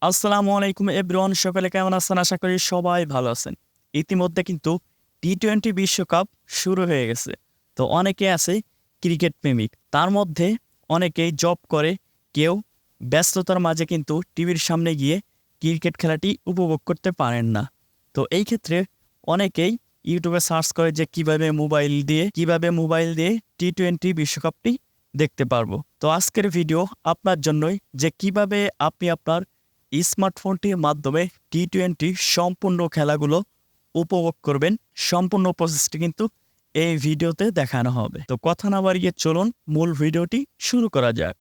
আসসালামু আলাইকুম এভরিওয়ান, সকলে কেমন আছেন? আশা করি সবাই ভালো আছেন। ইতিমধ্যে কিন্তু টি-20 বিশ্বকাপ শুরু হয়ে গেছে। তো অনেকে আছে ক্রিকেট প্রেমিক। তার মধ্যে অনেকেই জব করে, কেউ ব্যস্ততার মাঝে কিন্তু টিভির সামনে গিয়ে ক্রিকেট খেলাটি উপভোগ করতে পারেন না। তো এই ক্ষেত্রে অনেকেই ইউটিউবে সার্চ করে যে কিভাবে মোবাইল দিয়ে টি-20 বিশ্বকাপটি দেখতে পারবো। তো আজকের ভিডিও আপনার জন্যই, যে কিভাবে আপনি আপনার স্মার্টফোনটির মাধ্যমে টি-20 সম্পূর্ণ খেলাগুলো উপভোগ করবেন। সম্পূর্ণ প্রসেসটি কিন্তু এই ভিডিওতে দেখানো হবে। তো কথা না বাড়িয়ে চলুন মূল ভিডিওটি শুরু করা যাক।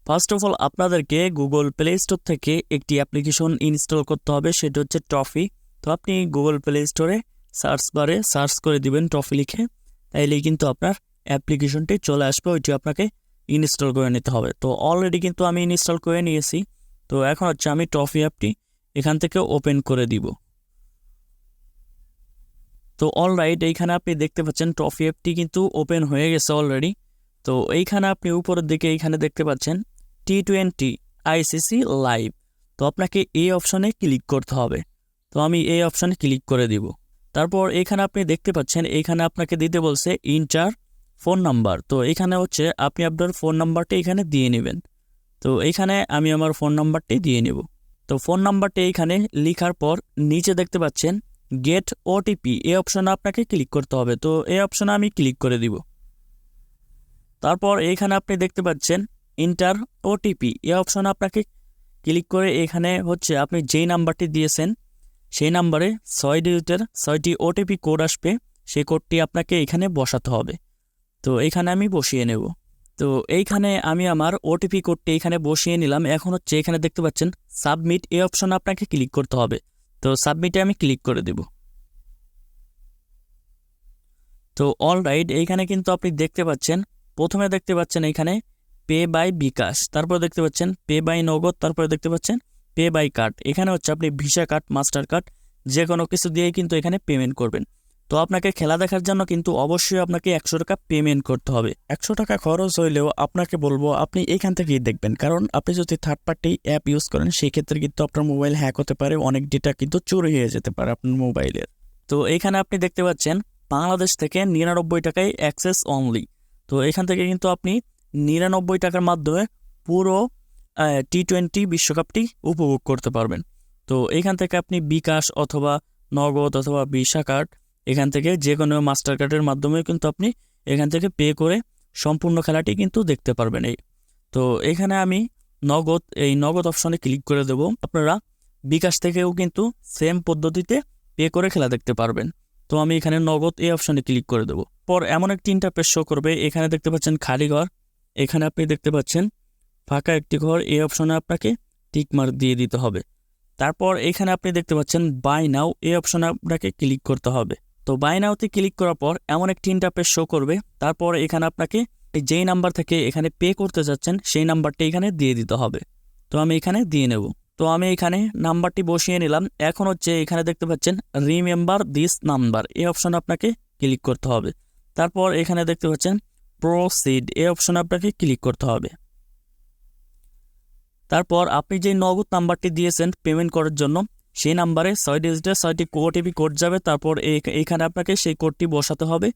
ফার্স্ট অফ অল আপনাদেরকে গুগল প্লে স্টোর থেকে একটি অ্যাপ্লিকেশন ইনস্টল করতে হবে, সেটা হচ্ছে টফি। তো আপনি গুগল প্লে স্টোরে সার্চ বারে সার্চ করে দিবেন টফি লিখে, তাইলেই কিন্তু আপনার অ্যাপ্লিকেশনটি চলে আসবে। ওইটি আপনাকে ইনস্টল করে নিতে হবে। তো অলরেডি কিন্তু আমি ইনস্টল করে নিয়েছি। তো এখন হচ্ছে আমি টফি অ্যাপটি এখান থেকে ওপেন করে দিব। তো অলরাইট, এইখানে আপনি দেখতে পাচ্ছেন টফি অ্যাপটি কিন্তু ওপেন হয়ে গেছে অলরেডি। তো এইখানে আপনি উপরের দিকে এইখানে দেখতে পাচ্ছেন টি-20 আইসিসি লাইভ। তো আপনাকে এই অপশনে ক্লিক করতে হবে। তো আমি এই অপশনে ক্লিক করে দিব। তারপর এখানে আপনি দেখতে পাচ্ছেন এইখানে আপনাকে দিতে বলছে ইন্টার ফোন নাম্বার। তো এখানে হচ্ছে আপনি আপনার ফোন নাম্বারটি এখানে দিয়ে নেবেন। তো এইখানে আমি আমার ফোন নাম্বারটি দিয়ে নেব। তো ফোন নাম্বারটি এইখানে লেখার পর নিচে দেখতে পাচ্ছেন গেট ওটিপি, এই অপশনে আপনাকে ক্লিক করতে হবে। তো এই অপশনে আমি ক্লিক করে দিব। তারপর এইখানে আপনি দেখতে পাচ্ছেন ইন্টার ওটিপি, এই অপশনে আপনাকে ক্লিক করে এখানে হচ্ছে আপনি যেই নাম্বারটি দিয়েছেন সেই নাম্বারে 6 ডিজিটের 6টি ওটিপি কোড আসবে। সেই কোডটি আপনাকে এখানে বসাতে হবে। তো এইখানে আমি বসিয়ে নেব। তো এইখানে আমি আমার ওটিপি কোডটি এখানে বসিয়ে নিলাম। এখন হচ্ছে এখানে দেখতে পাচ্ছেন সাবমিট, এই অপশনে আপনাকে ক্লিক করতে হবে। তো সাবমিটে আমি ক্লিক করে দেব। তো অলরাইট, এইখানে কিন্তু আপনি দেখতে পাচ্ছেন প্রথমে দেখতে পাচ্ছেন এখানে পে বাই বিকাশ, তারপর দেখতে পাচ্ছেন পে বাই নগদ, তারপরে দেখতে পাচ্ছেন পে বাই কার্ড। এখানে হচ্ছে আপনি ভিসা কার্ড, মাস্টার কার্ড যে কোনো কিছু দিয়েই কিন্তু এখানে পেমেন্ট করবেন। তো আপনাকে খেলা দেখার জন্য কিন্তু অবশ্যই আপনাকে 100 টাকা পেমেন্ট করতে হবে। 100 টাকা খরচ হইলেও আপনাকে বলবো আপনি এখান থেকেই দেখবেন, কারণ আপনি যদি থার্ড পার্টি অ্যাপ ইউজ করেন সেই ক্ষেত্রে কিন্তু আপনার মোবাইল হ্যাক হতে পারে, অনেক ডেটা কিন্তু চুরি হয়ে যেতে পারে আপনার মোবাইলের। তো এখানে আপনি দেখতে পাচ্ছেন বাংলাদেশ থেকে 99 টাকায় অ্যাক্সেস অনলি। তো এখান থেকে কিন্তু আপনি 99 টাকার মাধ্যমে পুরো টি-20 বিশ্বকাপটি উপভোগ করতে পারবেন। তো এখান থেকে আপনি বিকাশ অথবা নগদ অথবা ভিসা কার্ড, এখান থেকে যে কোনো মাস্টার কার্ডের মাধ্যমে কিন্তু আপনি এখান থেকে পে করে সম্পূর্ণ খেলাটি কিন্তু দেখতে পারবেন। তো এখানে আমি নগদ অপশনে ক্লিক করে দেব। আপনারা বিকাশ থেকেও কিন্তু সেম পদ্ধতিতে পে করে খেলা দেখতে পারবেন। তো আমি এখানে নগদ এই অপশনে ক্লিক করে দেব। পর এমন একটি ইন্টারফেস শো করবে। এখানে দেখতে পাচ্ছেন খালি ঘর, এখানে আপনি দেখতে পাচ্ছেন ফাঁকা একটি ঘর, এই অপশনে আপনাকে টিকমার্ক দিয়ে দিতে হবে। তারপর এখানে আপনি দেখতে পাচ্ছেন বাই নাও, এই অপশনে আপনাকে ক্লিক করতে হবে। তো বাই নাওতে ক্লিক করার পর এমন একটি ইন্টারফেস শো করবে। তারপর এখানে আপনাকে যেই নাম্বার থেকে এখানে পে করতে যাচ্ছেন সেই নাম্বারটি এখানে দিয়ে দিতে হবে। তো আমি এখানে দিয়ে নেব। তো আমি এখানে নাম্বারটি বসিয়ে নিলাম। এখন হচ্ছে এখানে দেখতে পাচ্ছেন রিমেম্বার দিস নাম্বার, এই অপশনে আপনাকে ক্লিক করতে হবে। তারপর এখানে দেখতে পাচ্ছেন প্রসিড, এই অপশনে আপনাকে ক্লিক করতে হবে। তারপর আপনি যে নগদ নাম্বারটি দিয়েছেন পেমেন্ট করার জন্য সেই নাম্বারে 6 ডিজিটের 6টি ওটিপি কোড যাবে। তারপর এইখানে আপনাকে সেই কোডটি বসাতে হবে।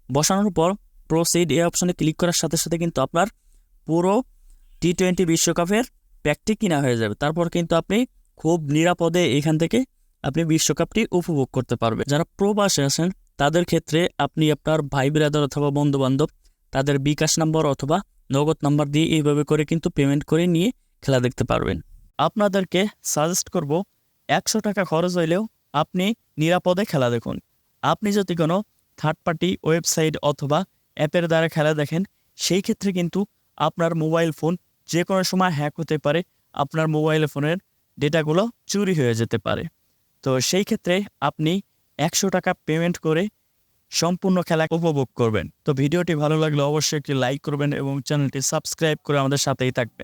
বসানোর পর প্রসিড এই অপশনে ক্লিক করার সাথে সাথে কিন্তু আপনার পুরো টি-20 বিশ্বকাপের প্যাকটি কিনা হয়ে যাবে। তারপর কিন্তু আপনি খুব নিরাপদে এখান থেকে আপনি বিশ্বকাপটি উপভোগ করতে পারবেন। যারা প্রবাসে আছেন তাদের ক্ষেত্রে আপনি আপনার ভাই ব্রাদার অথবা বন্ধুবান্ধব তাদের বিকাশ নাম্বার অথবা নগদ নাম্বার দিয়ে এইভাবে করে কিন্তু পেমেন্ট করে নিয়ে খেলা দেখতে পারবেন। আপনাদেরকে সাজেস্ট করব 100 টাকা খরচ হইলেও আপনি নিরাপদে খেলা দেখুন। আপনি যদি কোনো থার্ড পার্টি ওয়েবসাইট অথবা অ্যাপের দ্বারা খেলা দেখেন সেই ক্ষেত্রে কিন্তু আপনার মোবাইল ফোন যে কোনো সময় হ্যাক হতে পারে, আপনার মোবাইল ফোনের ডেটাগুলো চুরি হয়ে যেতে পারে। তো সেই ক্ষেত্রে আপনি 100 টাকা পেমেন্ট করে সম্পূর্ণ খেলা উপভোগ করবেন। তো ভিডিওটি ভালো লাগলে অবশ্যই একটি লাইক করবেন এবং চ্যানেলটি সাবস্ক্রাইব করে আমাদের সাথেই থাকবেন।